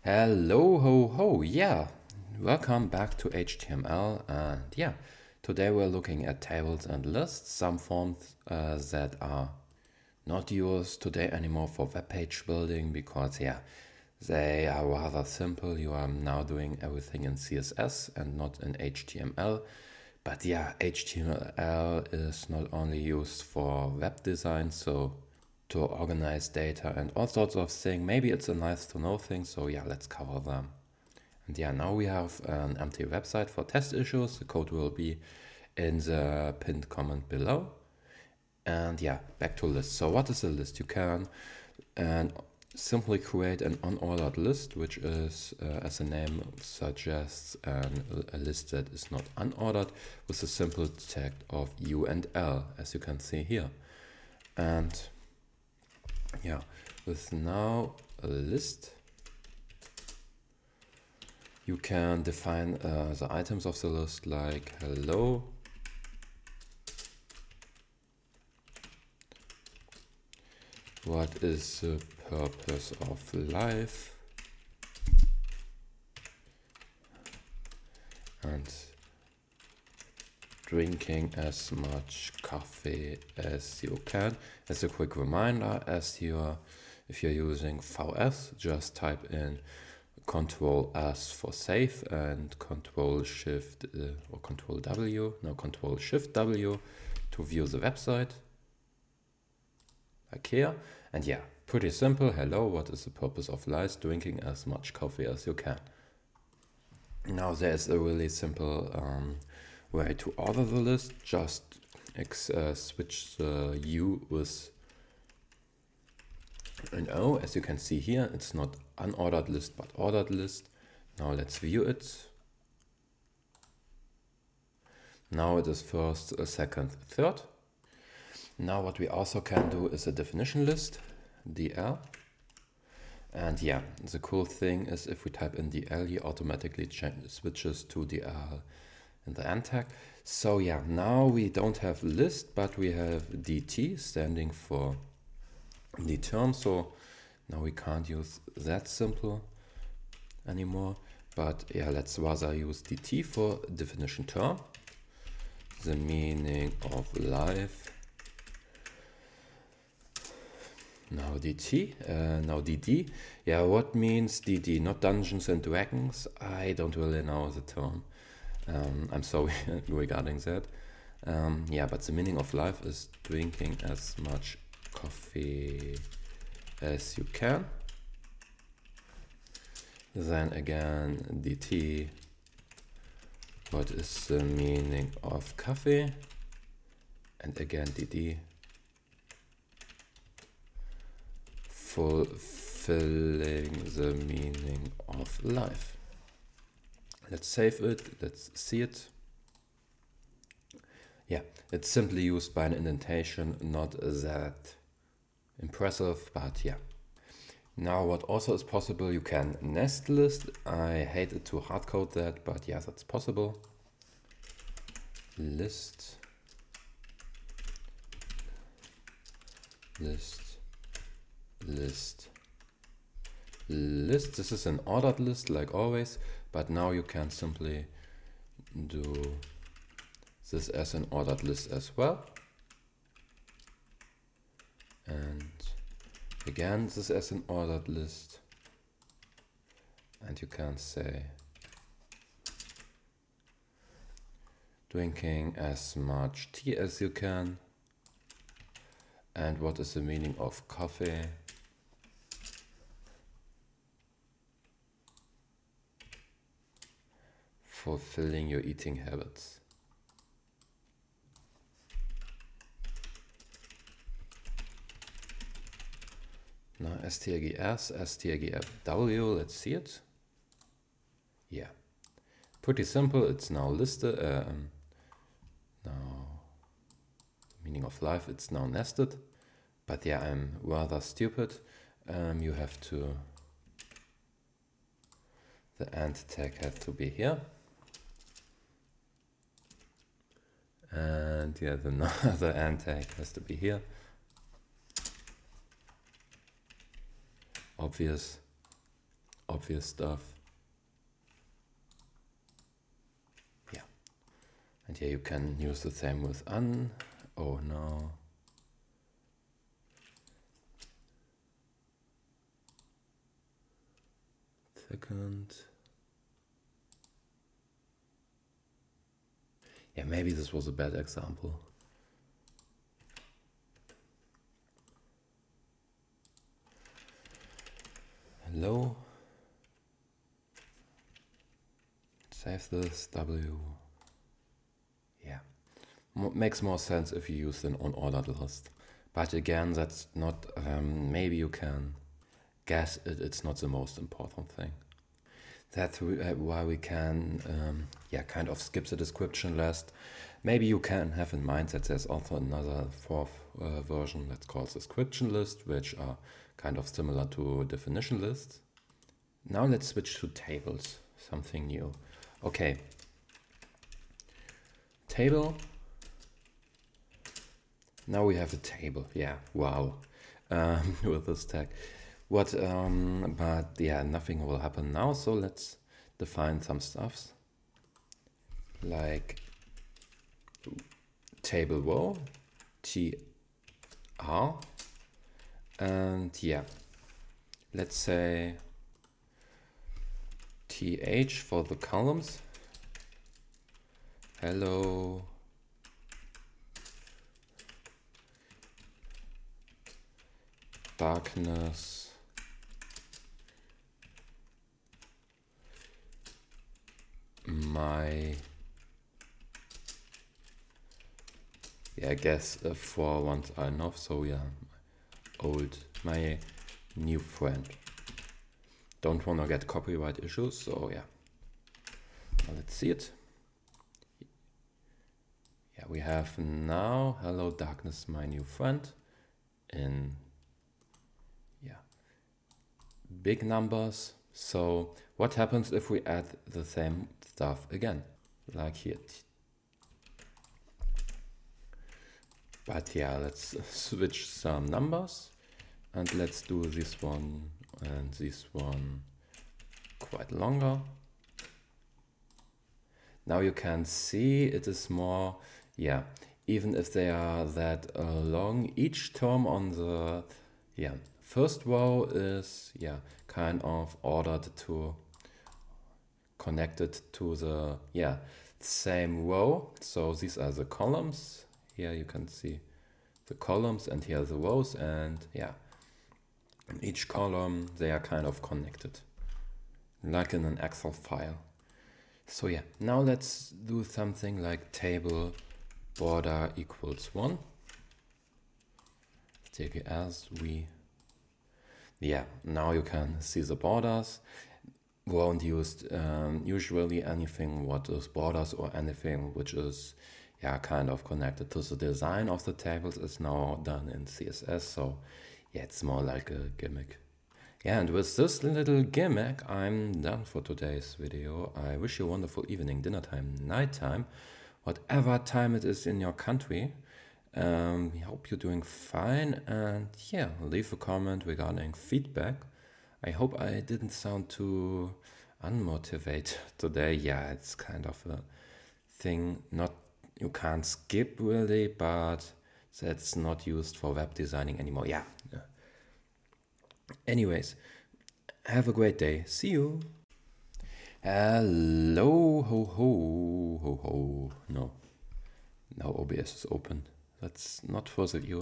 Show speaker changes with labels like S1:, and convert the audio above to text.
S1: Hello, ho, ho, yeah. Welcome back to HTML. And yeah, today we're looking at tables and lists, some forms that are not used today anymore for web page building because, yeah, they are rather simple. You are now doing everything in CSS and not in HTML. But yeah, HTML is not only used for web design, so to organize data and all sorts of things. Maybe it's a nice to know thing, so yeah, let's cover them. And yeah, now we have an empty website for test issues. The code will be in the pinned comment below. And yeah, back to lists. So what is a list? You can simply create an unordered list, which is, as the name suggests, a list that is not unordered with a simple tag of U and L, as you can see here. And yeah, with now a list, you can define the items of the list like hello, what is the purpose of life, and drinking as much coffee as you can. As a quick reminder, if you're using VS, just type in Control S for save and Control Shift or Control W, no, Control Shift W to view the website, like here. And yeah, pretty simple. Hello, what is the purpose of life? Drinking as much coffee as you can. Now there's a really simple way to order the list. Just switch the U with an O. As you can see here, it's not unordered list but ordered list. Now let's view it. Now it is first, second, third. Now what we also can do is a definition list, DL. And yeah, the cool thing is if we type in DL, he automatically switches to DL in the end tag. So yeah, now we don't have list, but we have DT standing for the term. So now we can't use that simple anymore. But yeah, let's rather use DT for definition term. The meaning of life. Now DT, now DD. Yeah, what means DD? Not Dungeons and Dragons? I don't really know the term. I'm sorry regarding that. Yeah, but the meaning of life is drinking as much coffee as you can. Then again, DT. What is the meaning of coffee? And again, DD. Fulfilling the meaning of life. Let's save it, let's see it. Yeah, it's simply used by an indentation, not that impressive, but yeah. Now what also is possible, you can nest list. I hate it to hardcode that, but yeah, that's possible. List. This is an ordered list like always, but now you can simply do this as an ordered list as well. And again, this as an ordered list. And you can say drinking as much tea as you can. And what is the meaning of coffee? Fulfilling your eating habits. Now strgs, strgfw, let's see it. Yeah, pretty simple. It's now listed. Now, meaning of life, it's now nested. But yeah, I'm rather stupid. You have to, the end tag has to be here. And yeah, the end tag has to be here. obvious stuff. Yeah. And here you can use the same with un. Oh no. Second. Yeah, maybe this was a bad example. Hello. Save this W. Yeah. Makes more sense if you use an unordered list. But again, that's not, maybe you can guess it, it's not the most important thing. That's why we can, kind of skip the description list. Maybe you can have in mind that there's also another fourth version that's called description list, which are kind of similar to definition lists. Now let's switch to tables, something new. Okay, table. Now we have a table. Yeah, wow, with this tag. But yeah, nothing will happen now. So let's define some stuffs like table row, tr, and yeah, let's say th for the columns. Hello. Darkness. My, yeah, I guess 4 ones are enough. So yeah, my new friend. Don't want to get copyright issues, so yeah. Now let's see it. Yeah, we have now hello darkness, my new friend, in big numbers. So what happens if we add the same stuff again, like here? But yeah, let's switch some numbers and let's do this one and this one quite longer. Now you can see it is more, yeah, even if they are that long, each term on the first row is kind of ordered to connected to the same row. So these are the columns. Here you can see the columns and here the rows, and in each column they are kind of connected like in an Excel file. So yeah, now let's do something like table border equals 1. Take it as we. Yeah, now you can see the borders. Won't use usually anything what is borders or anything which is kind of connected to the design of the tables is now done in CSS. So yeah, it's more like a gimmick. Yeah, and with this little gimmick, I'm done for today's video. I wish you a wonderful evening, dinner time, night time, whatever time it is in your country. I hope you're doing fine, and yeah, leave a comment regarding feedback. I hope I didn't sound too unmotivated today. Yeah, it's kind of a thing you can't skip really, but that's not used for web designing anymore. Yeah. Anyways, have a great day. See you. Hello, ho ho ho ho. No, now OBS is open. That's not for the view.